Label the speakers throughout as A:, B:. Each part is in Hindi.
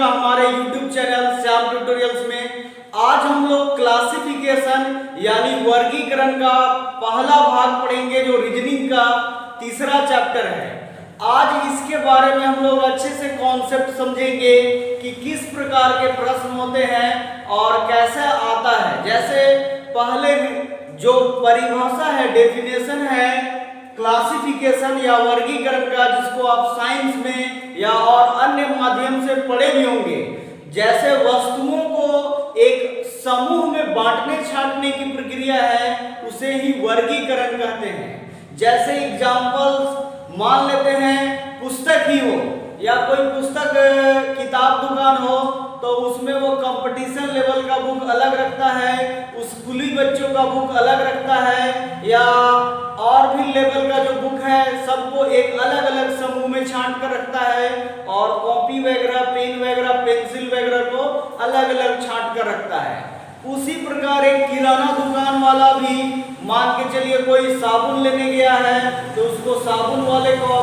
A: हमारे YouTube चैनल श्याम ट्यूटोरियल्स में। आज हम लोग क्लासिफिकेशन यानी वर्गीकरण का पहला भाग पढ़ेंगे, जो रीजनिंग का तीसरा चैप्टर है। आज इसके बारे में हम लोग अच्छे से कॉन्सेप्ट समझेंगे कि किस प्रकार के प्रश्न होते हैं और कैसे आता है। जैसे पहले जो परिभाषा है, डेफिनेशन है क्लासिफिकेशन या वर्गीकरण का, जिसको आप साइंस में या और अन्य माध्यम से पढ़े भी होंगे। जैसे वस्तुओं को एक समूह में बांटने छांटने की प्रक्रिया है, उसे ही वर्गीकरण कहते हैं। जैसे एग्जांपल्स मान लेते हैं, पुस्तक ही हो या कोई पुस्तक किताब दुकान हो, तो उसमें वो कंपटीशन लेवल का बुक अलग रखता है, स्कूली बच्चों का बुक अलग रखता है, या और भी लेवल का जो बुक है सबको एक अलग अलग समूह में छांट कर रखता है, और कॉपी वगैरह, पेन वगैरह, पेंसिल वगैरह को अलग अलग छांट कर रखता है। उसी प्रकार एक किराना दुकान वाला भी, मान के चलिए कोई साबुन लेने गया है, तो उसको साबुन वाले को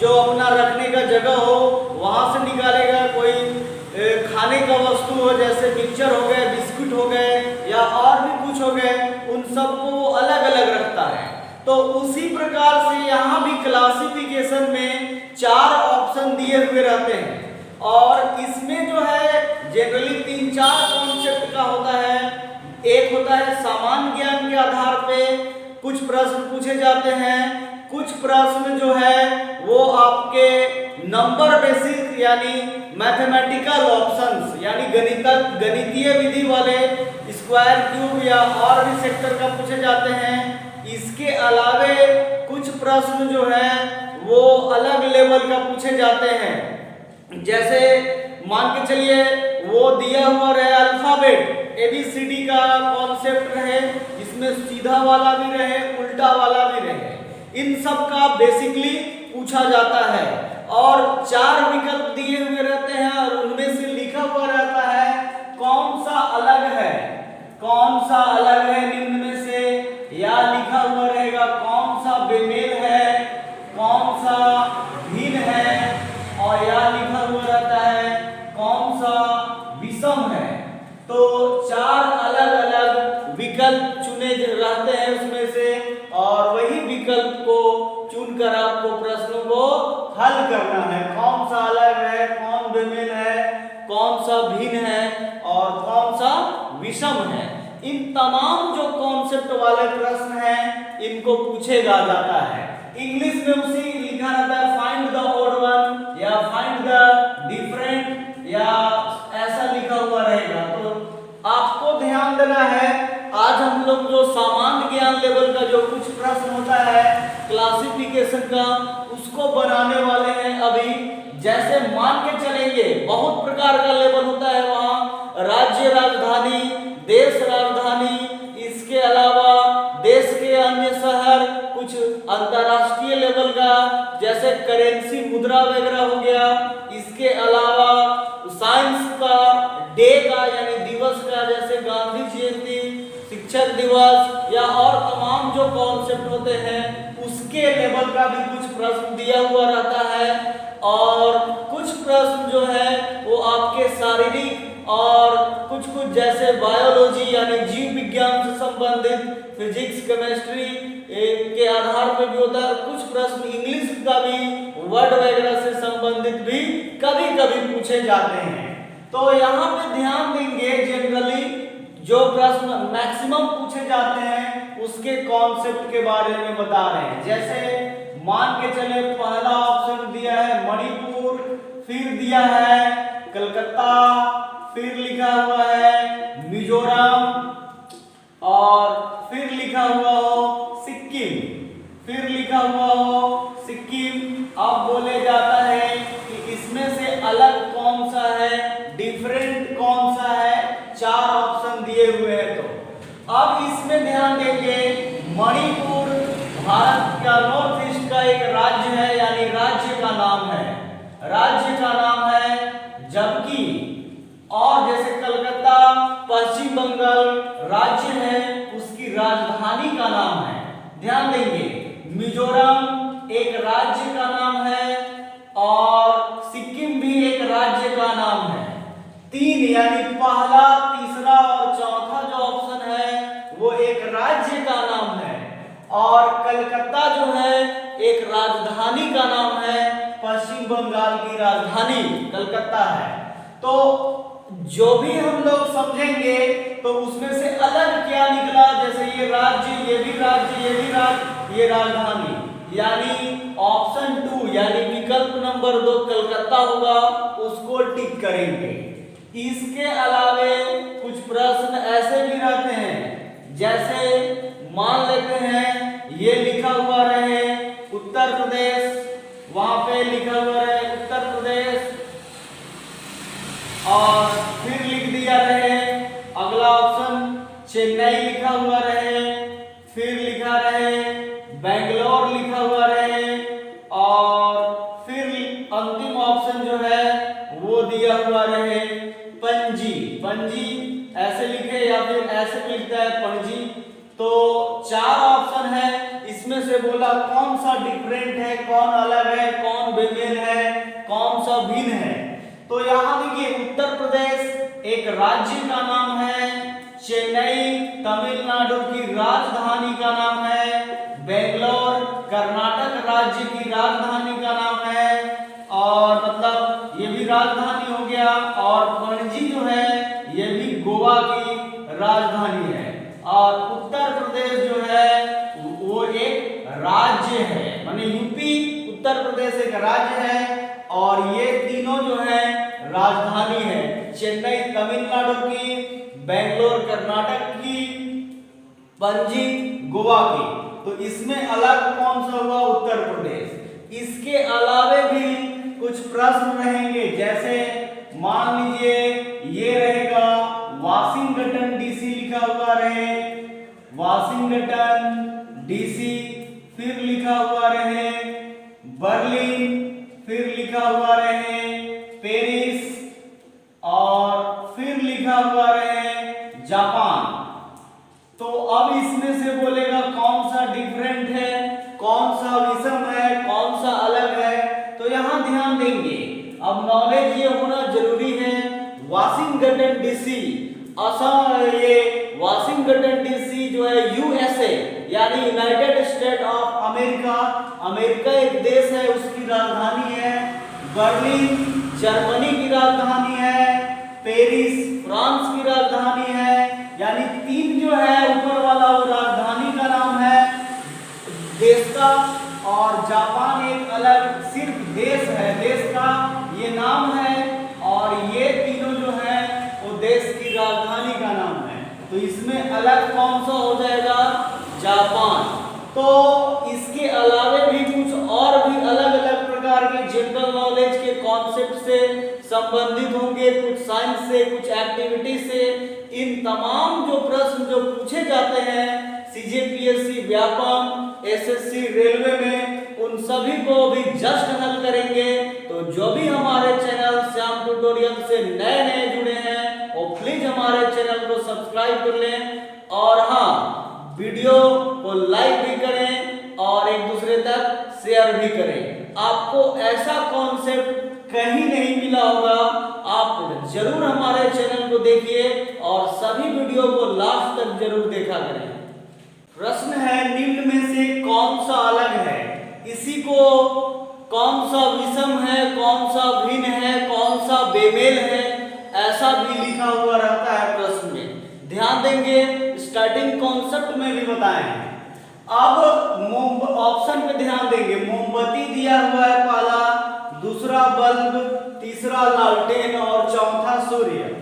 A: जो अपना रखने का जगह हो वहां से निकालेगा। कोई खाने का वस्तु हो, जैसे मिक्सचर हो गए, बिस्कुट हो गए या और भी कुछ हो गए, उन सबको वो अलग अलग रखता है। तो उसी प्रकार से यहाँ भी क्लासिफिकेशन में 4 ऑप्शन दिए हुए रहते हैं, और इसमें जो है जनरली 3-4 कॉन्सेप्ट का होता है। एक होता है सामान्य ज्ञान के आधार पे कुछ प्रश्न पूछे जाते हैं, कुछ प्रश्न जो है वो आपके नंबर बेसिस यानी मैथमेटिकल ऑप्शंस यानी गणितीय विधि वाले, स्क्वायर, क्यूब या और भी सेक्टर का पूछे जाते हैं। इसके अलावे कुछ प्रश्न जो है वो अलग लेवल का पूछे जाते हैं। जैसे मान के चलिए वो दिया हुआ रहे अल्फाबेट ABCD का कॉन्सेप्ट रहे, जिसमें सीधा वाला भी रहे, उल्टा वाला भी रहे, इन सब का बेसिकली पूछा जाता है। और 4 विकल्प दिए हुए रहते हैं, और उनमें से लिखा हुआ रहता है कौन सा अलग है, कौन सा अलग है निम्न में से, या लिखा हुआ रहेगा कौन सा बेमेल है, कौन सा भिन्न है, और या लिखा हुआ रहता है कौन सा विषम है। तो 4 अलग अलग विकल्प चुने रहते हैं उसमें से, और वही विकल्प को चुनकर आपको प्रश्नों को हल करना है। कौन सा अलग है, कौन बेमेल है, कौन सा भिन्न है और कौन सा विषम है। इन तमाम जो कॉन्सेप्ट वाले प्रश्न हैं, इनको पूछेगा जाता है। इंग्लिश में उसी लिखा रहता है फाइंड द ऑड वन या फाइंड द डिफरेंट, या ऐसा लिखा हुआ रहेगा। तो आपको ध्यान देना है, आज हम लोग जो सामान्य ज्ञान लेवल का जो कुछ प्रश्न होता है क्लासिफिकेशन का, उसको बनाने वाले हैं अभी। जैसे मान के चलेंगे बहुत प्रकार का लेवल होता है वहाँ, राज्य राजधानी, देश राजधानी, इसके अलावा देश के अन्य शहर, कुछ अंतरराष्ट्रीय लेवल का जैसे करेंसी, मुद्रा वगैरह हो गया। इसके अलावा साइंस का डे का यानी दिवस का, जैसे गांधी जयंती, शिक्षक दिवस, या और तमाम जो कॉन्सेप्ट होते हैं उसके लेवल का भी कुछ प्रश्न दिया हुआ रहता है। और कुछ प्रश्न जो है वो आपके शारीरिक और कुछ जैसे बायोलॉजी यानी जीव विज्ञान से संबंधित, फिजिक्स, केमिस्ट्री के आधार पर भी होता है। कुछ प्रश्न इंग्लिश का भी, वर्ड वगैरह से संबंधित भी कभी कभी पूछे जाते हैं। तो यहाँ पे ध्यान देंगे, जनरली जो प्रश्न मैक्सिमम पूछे जाते हैं उसके कॉन्सेप्ट के बारे में बता रहे हैं। जैसे मान के चले पहला ऑप्शन दिया है मणिपुर, फिर दिया है कलकत्ता, फिर लिखा हुआ है मिजोरम, और फिर लिखा हुआ हो सिक्किम, फिर लिखा हुआ हो सिक्किम। अब बोले जाता है कि इसमें से अलग कौन सा है, डिफरेंट कौन सा है, 4 ऑप्शन दिए हुए हैं। तो अब इसमें ध्यान देंगे, मणिपुर भारत का नॉर्थ ईस्ट का एक राज्य है, यानी राज्य का नाम है, राज्य का नाम है। जबकि और जैसे कलकत्ता पश्चिम बंगाल राज्य है, उसकी राजधानी का नाम है। ध्यान देंगे, मिजोरम एक राज्य का नाम है और सिक्किम भी एक राज्य का नाम है। और कलकत्ता जो है एक राजधानी का नाम है, पश्चिम बंगाल की राजधानी कलकत्ता है। तो जो भी हम लोग समझेंगे तो उसमें से अलग क्या निकला, जैसे ये राज्य, ये भी राज्य, ये भी राज्य, ये राजधानी, यानी ऑप्शन 2 यानी विकल्प नंबर 2 कलकत्ता होगा, उसको टिक करेंगे। इसके अलावे कुछ प्रश्न ऐसे भी रहते हैं, जैसे मान लेते हैं ये लिखा हुआ रहे उत्तर प्रदेश, वहां पे लिखा हुआ रहे उत्तर प्रदेश और फिर लिख दिया रहे अगला ऑप्शन चेन्नई लिखा हुआ रहे, फिर लिखा रहे बेंगलोर लिखा हुआ रहे और फिर अंतिम ऑप्शन जो है वो दिया हुआ रहे पणजी। पणजी ऐसे लिखे या फिर ऐसे भी लिखता है पणजी। तो 4 ऑप्शन है, इसमें से बोला कौन सा डिफरेंट है, कौन अलग है, कौन बेमेल है, कौन सा भिन्न है। तो यहाँ देखिए उत्तर प्रदेश एक राज्य का नाम है, चेन्नई तमिलनाडु की राजधानी का नाम है, बेंगलोर कर्नाटक राज्य की राजधानी का नाम है और मतलब ये भी राजधानी हो गया, और पणजी जो है ये भी गोवा की राजधानी है। और उत्तर प्रदेश जो है वो एक राज्य है, माने यूपी उत्तर प्रदेश एक राज्य है और ये तीनों जो है राजधानी है, चेन्नई तमिलनाडु की, बेंगलोर कर्नाटक की, पणजी गोवा की। तो इसमें अलग कौन सा हुआ, उत्तर प्रदेश। इसके अलावे भी कुछ प्रश्न रहेंगे, जैसे मान लीजिए ये रहेगा वाशिंगटन डीसी लिखा हुआ रहे, वाशिंगटन डीसी, फिर लिखा हुआ रहे बर्लिन, फिर लिखा हुआ रहे पेरिस और फिर लिखा हुआ रहे जापान। तो अब इसमें से बोलेगा कौन सा डिफरेंट है, कौन सा विषम है, कौन सा अलग है। तो यहाँ ध्यान देंगे, अब नॉलेज ये होना जरूरी है। वाशिंगटन डीसी असम, ये वाशिंगटन डीसी जो है यूएसए यानी United state of America, America एक देश है, उसकी राजधानी है। बर्लिन जर्मनी की राजधानी है, पेरिस फ्रांस की राजधानी है, यानी 3 जो है ऊपर वाला वो राजधानी का नाम है देश का, और जापान एक अलग सिर्फ देश है, देश का ये नाम है, और ये तीनों जो है वो देश की राजधानी का नाम है। तो इसमें अलग कौन सा हो जाएगा, जापान। तो इसके अलावे भी कुछ और भी अलग अलग प्रकार के जनरल नॉलेज के कॉन्सेप्ट से संबंधित होंगे, कुछ साइंस से, कुछ एक्टिविटी से। इन तमाम जो प्रश्न जो पूछे जाते हैं सीजीपीएससी व्यापम, एसएससी रेलवे में, उन सभी को भी जस्ट हल करेंगे। तो जो भी हमारे चैनल श्याम ट्यूटोरियल से नए नए जुड़े हैं वो प्लीज हमारे चैनल को सब्सक्राइब कर लें, और हाँ वीडियो को लाइक भी करें और एक दूसरे तक शेयर भी करें। आपको ऐसा कॉन्सेप्ट कहीं नहीं मिला होगा, आप जरूर हमारे चैनल को देखिए और सभी वीडियो को लास्ट तक जरूर देखा करें। प्रश्न है निम्न में से कौन सा अलग है, इसी को कौन सा विषम है, कौन सा भिन्न है, कौन सा बेमेल है, ऐसा भी लिखा हुआ रहता है प्रश्न में। ध्यान देंगे, स्टार्टिंग कॉन्सेप्ट में भी बताएं। अब ऑप्शन पे ध्यान देंगे, मोमबत्ती दिया हुआ है पहला, दूसरा बल्ब, तीसरा लालटेन और चौथा सूर्य।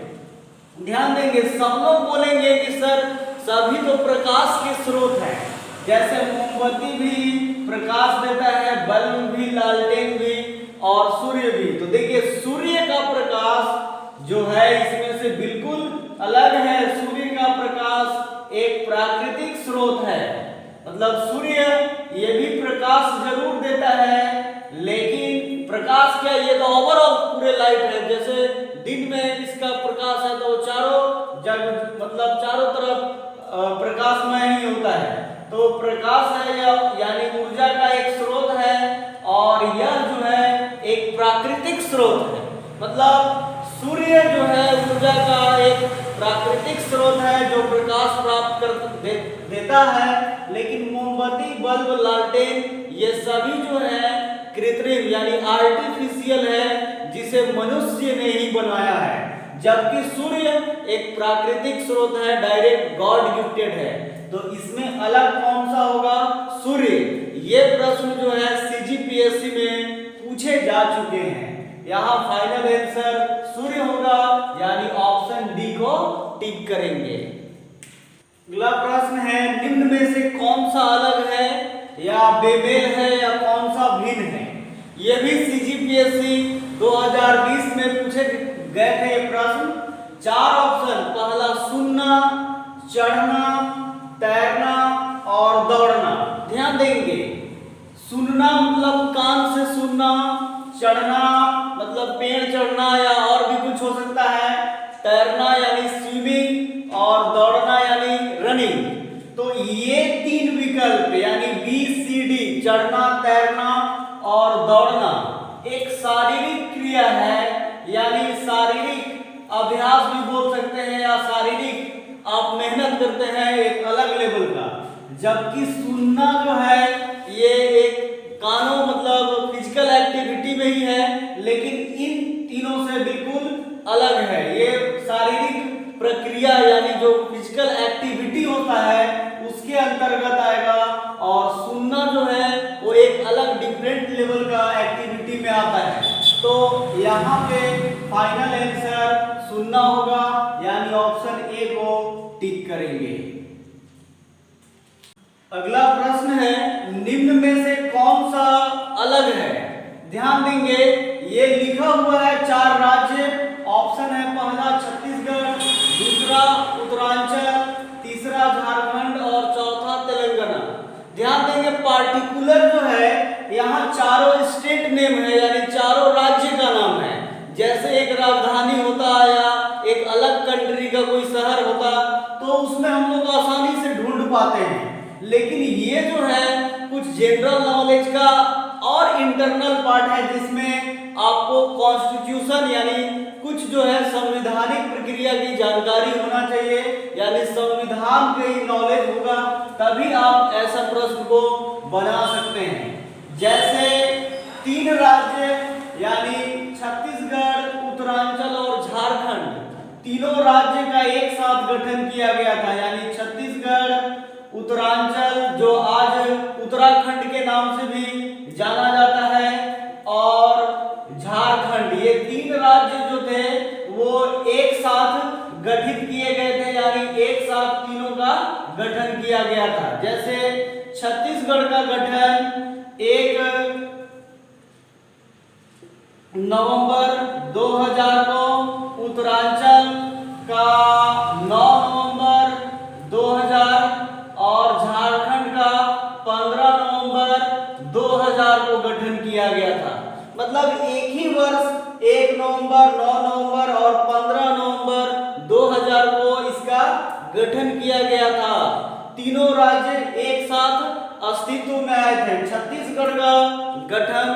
A: ध्यान देंगे, सब लोग बोलेंगे कि सर सभी तो प्रकाश के स्रोत हैं, जैसे मोमबत्ती भी प्रकाश देता है, बल्ब भी, लालटेन भी और सूर्य भी। तो देखिए सूर्य का प्रकाश जो है इसमें से बिल्कुल अलग है। सूर्य का प्रकाश एक प्राकृतिक स्रोत है, मतलब सूर्य ये भी प्रकाश जरूर देता है, लेकिन प्रकाश क्या, ये तो ओवरऑल पूरे लाइट है। जैसे दिन में इसका प्रकाश है तो वो चारों जग मतलब चारों तरफ प्रकाशमय ही होता है। तो प्रकाश है यानी ऊर्जा का एक स्रोत है, और यह जो है एक प्राकृतिक स्रोत है। मतलब सूर्य जो है ऊर्जा का एक प्राकृतिक स्रोत है जो प्रकाश प्राप्त कर देता है, लेकिन मोमबत्ती मोमबत्ती, बल्ब, लालटेन ये सभी जो है कृत्रिम यानी आर्टिफिशियल है, जिसे मनुष्य ने ही बनाया है। जबकि सूर्य एक प्राकृतिक स्रोत है, डायरेक्ट गॉड गिफ्टेड है। तो इसमें अलग कौन सा होगा? सूर्य। ये प्रश्न जो है सीजीपीएससी में पूछे जा चुके हैं। यहाँ फाइनल आंसर सूर्य होगा, यानी ऑप्शन डी को टिक करेंगे। अगला प्रश्न है, निम्न में से कौन सा अलग है या बेमेल है या कौन सा भिन्न है? ये भी सीजीपीएससी 2020 में पूछे गए थे ये प्रश्न। 4 ऑप्शन, पहला सुनना, चढ़ना, तैरना और दौड़ना। ध्यान देंगे, सुनना मतलब कान से सुनना, चढ़ना मतलब पेड़ चढ़ना या और भी कुछ हो सकता है, तैरना यानी स्विमिंग और दौड़ना यानी रनिंग। तो ये 3 विकल्प यानी बी सी डी, चढ़ना, तैरना और दौड़ना एक शारीरिक क्रिया है, यानी शारीरिक अभ्यास भी बोल सकते हैं या शारीरिक आप मेहनत करते हैं एक अलग लेवल का। जबकि सुनना जो है ये एक कानों मतलब फिजिकल एक्टिविटी में ही है, लेकिन इन तीनों से बिल्कुल अलग है। ये शारीरिक प्रक्रिया यानी जो फिजिकल एक्टिविटी होता है उसके अंतर्गत आएगा, और सुनना जो है वो एक अलग डिफरेंट लेवल का एक्टिविटी में आता है। तो यहाँ पे फाइनल आंसर सुनना होगा, यानी ऑप्शन ए को टिक करेंगे। अगला प्रश्न है, निम्न में से कौन सा अलग है? ध्यान देंगे, ये लिखा हुआ है 4 राज्य। ऑप्शन है पहला छत्तीसगढ़, दूसरा उत्तरांचल, तीसरा झारखंड और चौथा तेलंगाना। ध्यान देंगे, पार्टिकुलर जो है यहाँ चारों स्टेट नेम है, यानी चारों राज्य का नाम है। जैसे एक राजधानी होता या एक अलग कंट्री का कोई शहर होता तो उसमें हम लोग आसानी से ढूंढ पाते हैं, लेकिन ये जो है कुछ जनरल नॉलेज का और इंटरनल पार्ट है, जिसमें आपको कॉन्स्टिट्यूशन यानी कुछ जो है संवैधानिक प्रक्रिया की जानकारी होना चाहिए, यानी संविधान की नॉलेज होगा, तभी आप ऐसा प्रश्न को बना सकते हैं। जैसे 3 राज्य यानी छत्तीसगढ़, उत्तरांचल और झारखंड, तीनों राज्य का एक साथ गठन किया गया था, यानी छत्तीसगढ़, उत्तरांचल जो आज उत्तराखंड के नाम से भी जाना जाता है, और झारखंड, ये 3 राज्य जो थे वो एक साथ गठित किए गए थे, यानी एक साथ तीनों का गठन किया गया था। जैसे छत्तीसगढ़ का गठन 1 नवंबर 2000 को, उत्तरांचल का 9 नवंबर 2000 और झारखंड का 15 नवंबर 2000 को गठन किया गया था। मतलब एक ही वर्ष 1 नवंबर, 9 नवंबर और 15 नवंबर 2000 को इसका गठन किया गया था। तीनों राज्य एक साथ अस्तित्व में आए थे। छत्तीसगढ़ का गठन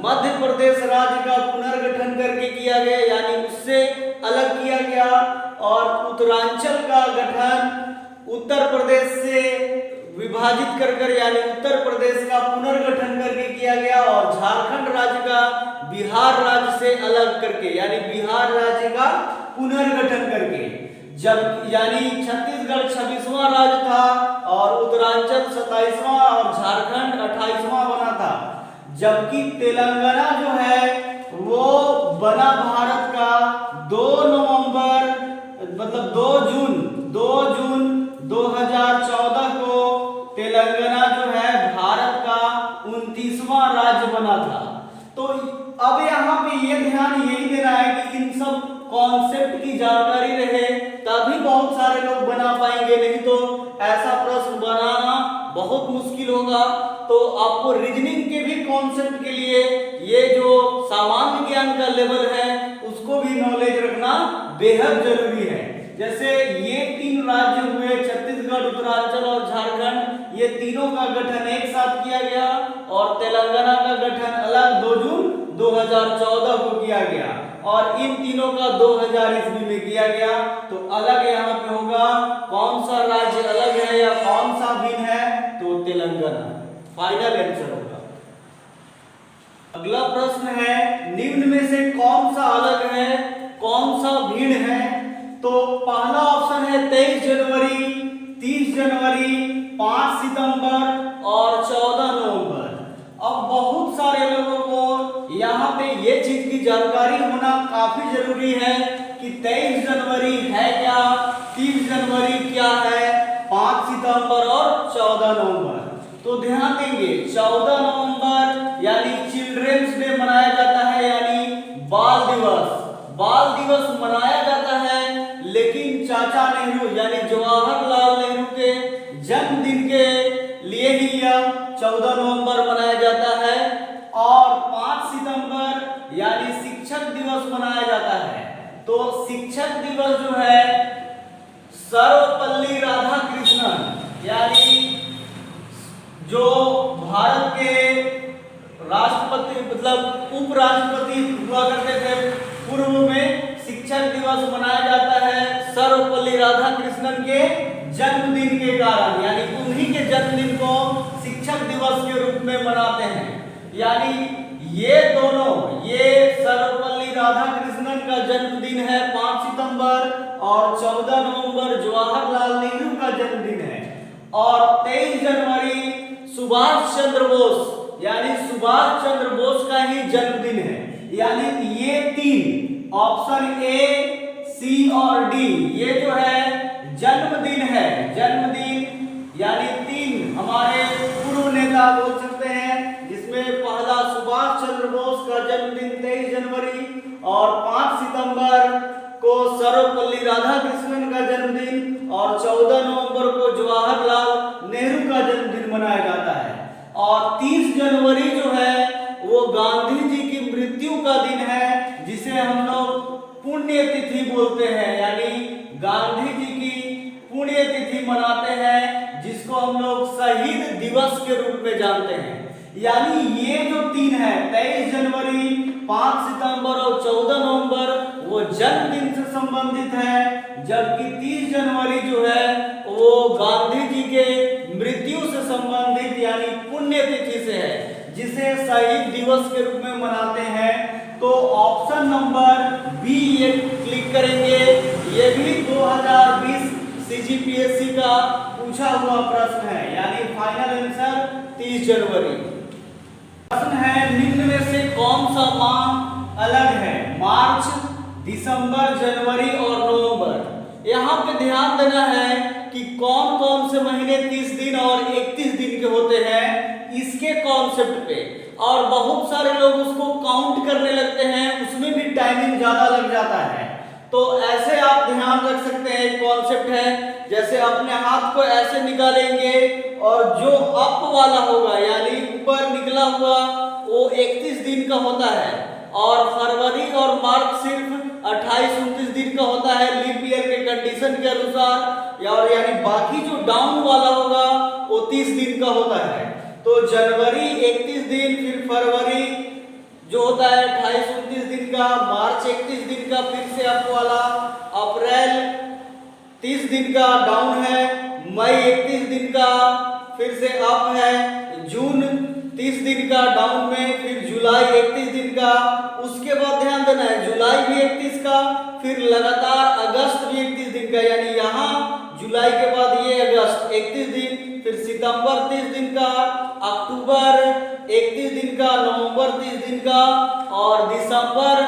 A: मध्य प्रदेश राज्य का पुनर्गठन करके किया गया, यानी उससे अलग किया गया, और उत्तरांचल का गठन उत्तर प्रदेश से विभाजित कर यानी उत्तर प्रदेश का पुनर्गठन करके किया गया, और झारखंड राज्य का बिहार राज्य से अलग करके यानी बिहार राज्य का पुनर्गठन करके। जब यानी छत्तीसगढ़ 26वां राज्य था और उत्तरांचल 27वां और झारखंड 28वां बना था। जबकि तेलंगाना जो है वो बना भारत का 2 नवंबर मतलब 2 जून 2014 को तेलंगाना जो है भारत का 29वां राज्य बना था। तो अब यहाँ पे ये ध्यान यही देना है कि इन सब कॉन्सेप्ट की जानकारी रहे, तभी बहुत सारे लोग बना पाएंगे, नहीं तो ऐसा प्रश्न बनाना बहुत मुश्किल होगा। तो आपको रीजनिंग के भी कॉन्सेप्ट के लिए ये जो सामान्य ज्ञान का लेवल है उसको भी नॉलेज रखना बेहद जरूरी है। जैसे ये 3 राज्य हुए छत्तीसगढ़, उत्तरांचल और झारखंड, ये तीनों का गठन एक साथ किया गया, और तेलंगाना का गठन अलग 2 जून 2014 को किया गया, और इन तीनों का 2000 ईस्वी में किया गया। तो अलग यहाँ पे होगा, कौन सा राज्य अलग है या कौन सा भिन्न है, तो तेलंगाना फाइनल आंसर होगा। अगला प्रश्न है, निम्न में से कौन सा अलग है, कौन सा भिन्न है? तो पहला ऑप्शन है 23 जनवरी, 30 जनवरी, 5 सितंबर और 14 नवंबर। अब बहुत सारे लोगों को यहाँ पे ये चीज की जानकारी होना काफी जरूरी है कि 23 जनवरी है क्या, 30 जनवरी क्या है, 5 सितंबर और 14 नवंबर। तो ध्यान देंगे 14 नवंबर यानी चिल्ड्रंस डे मनाया जाता है, यानी बाल दिवस। बाल दिवस मनाया जाता है, लेकिन चाचा नेहरू यानी जवाहरलाल नेहरू के जन्मदिन के लिए ही यह 14 नवंबर मनाया जाता है। और 5 सितंबर यानी शिक्षक दिवस मनाया जाता है। तो शिक्षक दिवस जो है सर्वपल्ली राधाकृष्णन यानी जो भारत के राष्ट्रपति मतलब उपराष्ट्रपति हुआ करते थे पूर्व में, शिक्षक दिवस मनाया जाता है सर्वपल्ली राधाकृष्णन के जन्मदिन के कारण, यानी उन्हीं के जन्मदिन को शिक्षक दिवस के रूप में मनाते हैं। यानी ये दोनों, ये सर्वपल्ली राधाकृष्णन का जन्मदिन है 5 सितंबर और 14 नवंबर जवाहरलाल नेहरू का जन्मदिन है। और 23 जनवरी सुभाष चंद्र बोस यानी सुभाष चंद्र बोस का ही जन्मदिन है। यानी ये तीन ऑप्शन ए, सी और डी ये जो है जन्मदिन है, जन्मदिन यानी तीन हमारे पूर्व नेता बोल सकते हैं, जिसमें पहला सुभाष चंद्र बोस का जन्मदिन 23 जनवरी और 5 सितंबर को सर्वपल्ली राधाकृष्णन का जन्मदिन और 14 नवंबर को जवाहरलाल नेहरू का जन्मदिन मनाया जाता है। और 30 जनवरी जो है वो गांधी जी की मृत्यु का दिन है, जिसे हम लोग पुण्यतिथि बोलते हैं, यानी गांधी जी की पुण्यतिथि मनाते हैं, जिसको हम लोग शहीद दिवस के रूप में जानते हैं। यानी ये जो तीन है 23 जनवरी, 5 सितंबर और 14 नवंबर वो जन्मदिन से संबंधित है, जबकि 30 जनवरी जो है वो गांधी जी के मृत्यु से संबंधित यानी पुण्यतिथि से है, जिसे शहीद दिवस के रूप में मनाते हैं। तो ऑप्शन नंबर बी ये क्लिक करेंगे। ये भी 2020 सीजीपीएससी का पूछा हुआ प्रश्न है, यानी फाइनल आंसर 30 जनवरी। प्रश्न है, निम्न में से कौन सा माह अलग है? मार्च, दिसंबर, जनवरी और नवंबर। यहाँ पे ध्यान देना है कि कौन कौन से महीने 30 दिन और 31 दिन के होते हैं, इसके कॉन्सेप्ट पे। और बहुत सारे लोग उसको काउंट करने लगते हैं, उसमें भी टाइमिंग ज्यादा लग जाता है। तो ऐसे आप ध्यान रख सकते हैं, एक कॉन्सेप्ट है, जैसे अपने हाथ को ऐसे निकालेंगे और जो अप वाला होगा यानी ऊपर निकला हुआ वो 31 दिन का होता है, और फरवरी और मार्च सिर्फ 28-29 दिन का होता है लीप ईयर के कंडीशन के अनुसार, और यानी बाकी जो डाउन वाला होगा वो 30 दिन का होता है। तो जनवरी 31 दिन, फिर फरवरी जो होता है 28-29 दिन का, मार्च 31 दिन का फिर से अप वाला, अप्रैल 30 दिन का डाउन है, मई 31 दिन का फिर से अप है, जून 30 दिन का डाउन में, फिर जुलाई 31 दिन का। उसके बाद ध्यान देना है जुलाई भी 31 का, फिर लगातार अगस्त भी 31 दिन का, यानी यहाँ जुलाई के बाद ये अगस्त 31 दिन, फिर सितंबर 30 दिन का, अक्टूबर 31 दिन का, नवंबर 30 दिन का और दिसंबर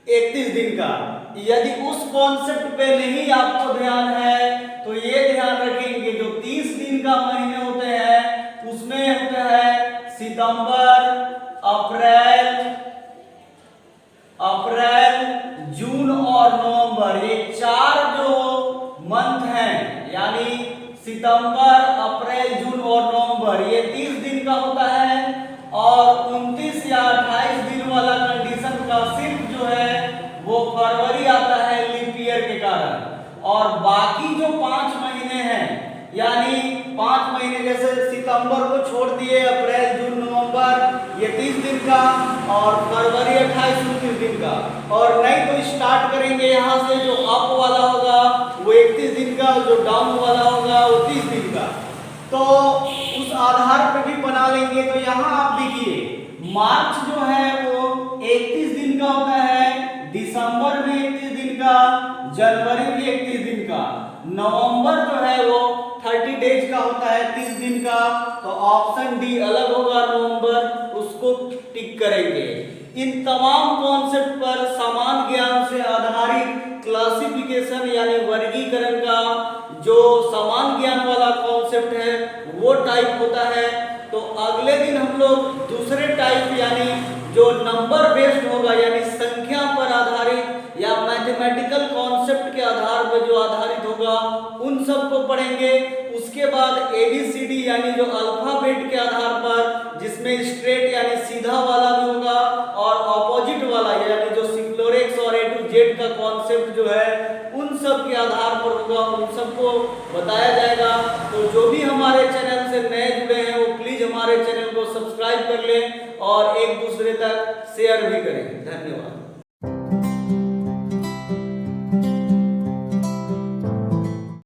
A: 31 दिन का। यदि उस कॉन्सेप्ट पे नहीं आपको ध्यान है तो ये ध्यान रखेंगे जो 30 दिन का महीने होते हैं उसमें होता है सितंबर, अप्रैल, जून और नवंबर। ये चार जो मंथ हैं यानी सितंबर, अप्रैल, जून और नवंबर, ये 30 दिन का होता है। और 29 या 28 दिन वाला कंडीशन का सिर्फ जो है वो फरवरी आता है लीप ईयर के कारण। और बाकी जो 5 महीने हैं यानी 5 महीने जैसे सितंबर को छोड़ दिए, अप्रैल, जून, नवंबर ये 30 दिन का, और फरवरी 28-29 दिन का। और नहीं तो स्टार्ट करेंगे यहाँ से, जो अप वाला होगा वो 31 दिन का, जो डाउन वाला होगा वो 30 दिन का। तो तो उस आधार पर भी बना लेंगे। तो यहाँ आप देखिए मार्च जो है वो 31 दिन का होता है, दिसंबर भी 31 दिन का, जनवरी भी 31 दिन का, नवंबर जो है वो 30 डेज का होता है, 30 दिन का। तो ऑप्शन डी अलग होगा नवंबर, उसको टिक करेंगे। इन तमाम कॉन्सेप्ट पर समान ज्ञान से आधारित क्लासिफिकेशन यानी वर्गीकरण का जो समान ज्ञान वाला कॉन्सेप्ट है वो टाइप होता है। तो अगले दिन हम लोग दूसरे टाइप यानी जो नंबर बेस्ड होगा यानी संख्या पर आधारित या मैथमेटिकल कॉन्सेप्ट के आधार पर जो आधारित होगा उन सब को पढ़ेंगे। उसके बाद ABCD यानी जो अल्फाबेट के आधार पर जिसमें स्ट्रेट यानी सीधा वाला भी होगा और ऑपोजिट वाला यानी जो सिंप्लोरेक्स और A to Z का कॉन्सेप्ट जो है उन सब के आधार पर होगा, उन सबको बताया जाएगा। तो जो भी हमारे चैनल से नए जुड़े हैं वो प्लीज हमारे चैनल को सब्सक्राइब कर लें और एक दूसरे तक शेयर भी करें। धन्यवाद।